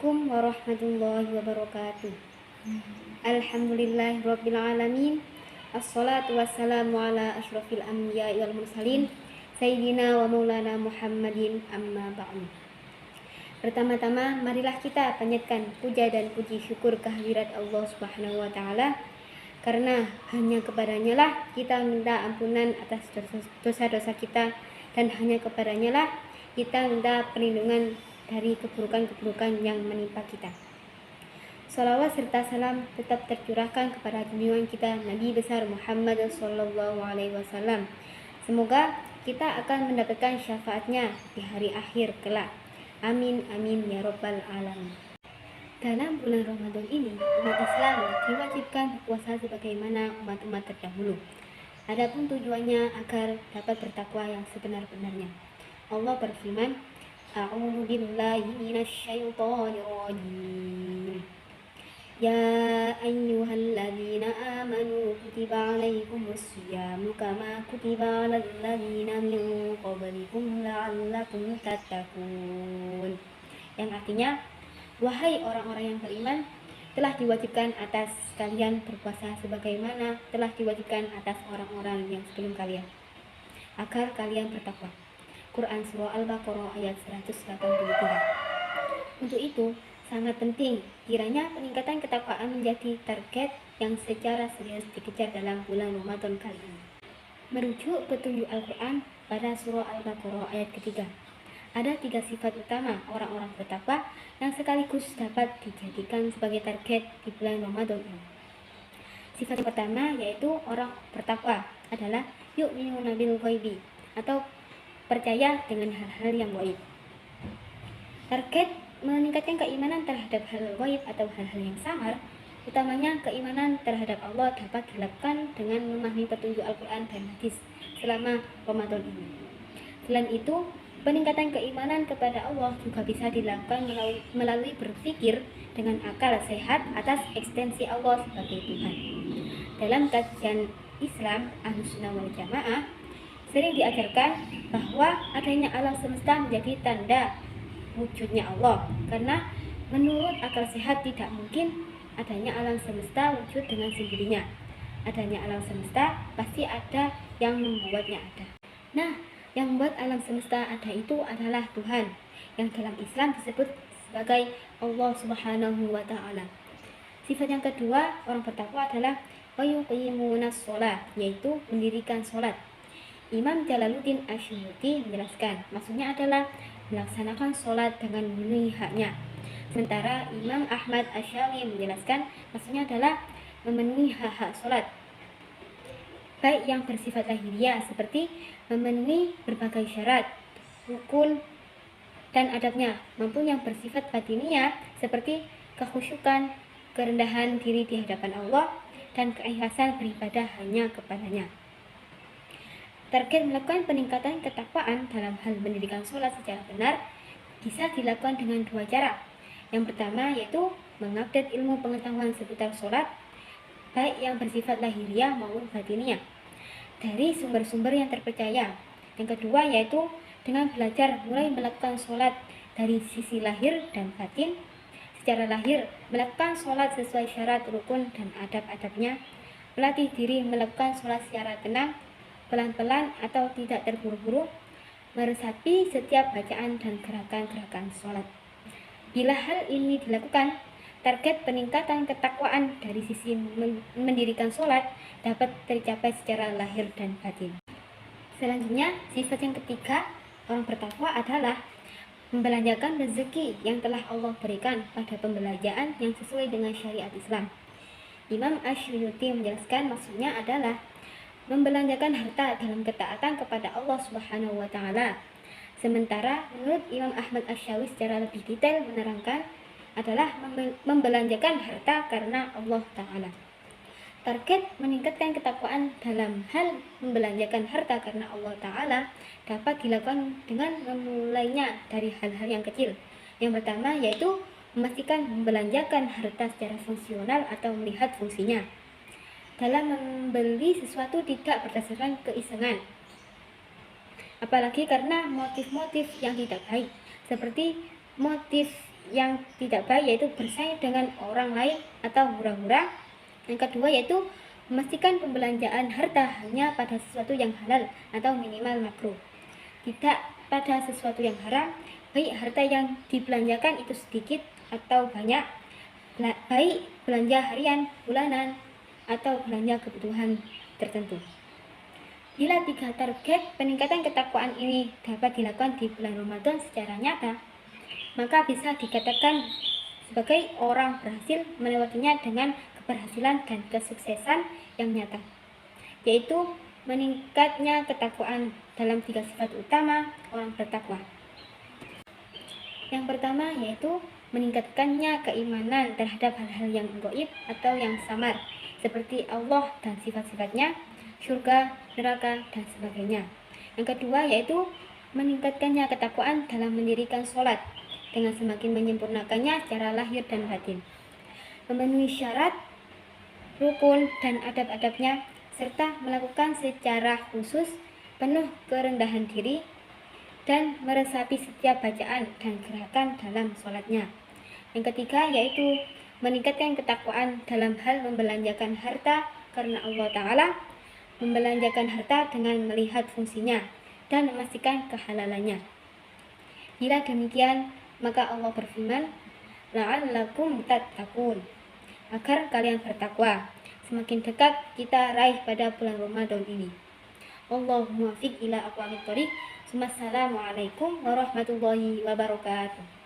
Assalamualaikum warahmatullahi wabarakatuh. Alhamdulillahirabbil alamin. Assalatu wassalamu ala asyrofil anbiya'i wal mursalin Sayyidina wa maulana Muhammadin amma ba'du. Pertama-tama marilah kita panjatkan puja dan puji syukur kehadirat Allah Subhanahu wa taala, karena hanya kepadanya lah kita minta ampunan atas dosa-dosa kita, dan hanya kepadanya lah kita minta perlindungan dari keburukan-keburukan yang menimpa kita. Salawat serta salam tetap tercurahkan kepada junjungan kita Nabi besar Muhammad SAW. Semoga kita akan mendapatkan syafaatnya di hari akhir kelak. Amin amin ya rabbal alamin. Dalam bulan Ramadan ini, umat Islam diwajibkan berpuasa sebagaimana umat-umat terdahulu. Adapun tujuannya agar dapat bertakwa yang sebenar-benarnya. Allah berfirman, A'udzu billahi minasyaitonir rajim. Ya ayyuhalladzina amanu kutiba 'alaikumus syiyamu kama kutiba 'alal ladzina min qablikum la'allakum tattaqun. Yang artinya, wahai orang-orang yang beriman, telah diwajibkan atas kalian berpuasa sebagaimana telah diwajibkan atas orang-orang yang sebelum kalian, agar kalian bertakwa. Quran Surah Al-Baqarah ayat 183. Untuk itu, sangat penting kiranya peningkatan ketakwaan menjadi target yang secara serius dikejar dalam bulan Ramadan kali ini. Merujuk petunjuk Al-Quran pada Surah Al-Baqarah ayat ketiga, ada 3 sifat utama orang-orang bertakwa yang sekaligus dapat dijadikan sebagai target di bulan Ramadan ini. Sifat pertama yaitu orang bertakwa adalah yu'minuna bil ghaibi, atau percaya dengan hal-hal yang gaib. Target meningkatkan keimanan terhadap hal gaib atau hal-hal yang samar, utamanya keimanan terhadap Allah, dapat dilakukan dengan memahami petunjuk Al-Quran dan hadis selama Ramadan ini. Selain itu, peningkatan keimanan kepada Allah juga bisa dilakukan melalui berpikir dengan akal sehat atas eksistensi Allah sebagai Tuhan. Dalam kajian Islam Ahlussunnah wal Jamaah, sering diajarkan bahwa adanya alam semesta menjadi tanda wujudnya Allah, karena menurut akal sehat tidak mungkin adanya alam semesta wujud dengan sendirinya. Adanya alam semesta pasti ada yang membuatnya ada. Nah, yang membuat alam semesta ada itu adalah Tuhan, yang dalam Islam disebut sebagai Allah Subhanahu wa ta'ala. Sifat yang kedua orang bertakwa adalah wa yuqimunas shalah, yaitu mendirikan sholat. Imam Jalaluddin Asyuyuti menjelaskan, maksudnya adalah melaksanakan sholat dengan memenuhi haknya. Sementara Imam Ahmad Asy-Syafi'i menjelaskan, maksudnya adalah memenuhi hak-hak sholat, baik yang bersifat lahiriah seperti memenuhi berbagai syarat, rukun, dan adabnya, maupun yang bersifat batiniah seperti kekhusyukan, kerendahan diri di hadapan Allah, dan keikhlasan beribadah hanya kepadanya. Target melakukan peningkatan ketakwaan dalam hal mendirikan sholat secara benar bisa dilakukan dengan 2 cara. Yang pertama yaitu mengupdate ilmu pengetahuan seputar sholat, baik yang bersifat lahiriah maupun batiniah, dari sumber-sumber yang terpercaya. Yang kedua yaitu dengan belajar mulai melakukan sholat dari sisi lahir dan batin. Secara lahir, melakukan sholat sesuai syarat, rukun, dan adab-adabnya, melatih diri melakukan sholat secara tenang, pelan-pelan atau tidak terburu-buru, meresapi setiap bacaan dan gerakan-gerakan sholat. Bila hal ini dilakukan, target peningkatan ketakwaan dari sisi mendirikan sholat dapat tercapai secara lahir dan batin. Selanjutnya, sifat yang ketiga orang bertakwa adalah membelanjakan rezeki yang telah Allah berikan pada pembelanjaan yang sesuai dengan syariat Islam. Imam Asyuyuti menjelaskan, maksudnya adalah membelanjakan harta dalam ketaatan kepada Allah Subhanahu wa ta'ala. Sementara menurut Imam Ahmad Asy-Syafi'i secara lebih detail menerangkan adalah membelanjakan harta karena Allah ta'ala. Target meningkatkan ketakwaan dalam hal membelanjakan harta karena Allah ta'ala dapat dilakukan dengan memulainya dari hal-hal yang kecil. Yang pertama yaitu memastikan membelanjakan harta secara fungsional atau melihat fungsinya. Dalam membeli sesuatu tidak berdasarkan keisengan, apalagi karena motif-motif yang tidak baik, seperti motif yang tidak baik yaitu bersaing dengan orang lain atau hura-hura. Yang kedua yaitu memastikan pembelanjaan harta hanya pada sesuatu yang halal atau minimal makruh, tidak pada sesuatu yang haram, baik harta yang dibelanjakan itu sedikit atau banyak, baik belanja harian, bulanan, atau belanja kebutuhan tertentu. Bila 3 target peningkatan ketakwaan ini dapat dilakukan di bulan Ramadan secara nyata, maka bisa dikatakan sebagai orang berhasil melewatinya dengan keberhasilan dan kesuksesan yang nyata, yaitu meningkatnya ketakwaan dalam 3 sifat utama orang bertakwa. Yang pertama yaitu meningkatkannya keimanan terhadap hal-hal yang gaib atau yang samar, seperti Allah dan sifat-sifatnya, surga, neraka, dan sebagainya. Yang kedua yaitu meningkatkannya ketakwaan dalam mendirikan sholat dengan semakin menyempurnakannya secara lahir dan batin, memenuhi syarat, rukun, dan adab-adabnya, serta melakukan secara khusus penuh kerendahan diri dan meresapi setiap bacaan dan gerakan dalam sholatnya. Yang ketiga yaitu meningkatkan ketakwaan dalam hal membelanjakan harta karena Allah Ta'ala, membelanjakan harta dengan melihat fungsinya dan memastikan kehalalannya. Bila demikian, maka Allah berfirman, la'allakum tattaqun, agar kalian bertakwa. Semakin dekat kita raih pada bulan Ramadan ini. Allahumma muwaffiq ila aqwamit thoriq. Wassalamualaikum warahmatullahi wabarakatuh.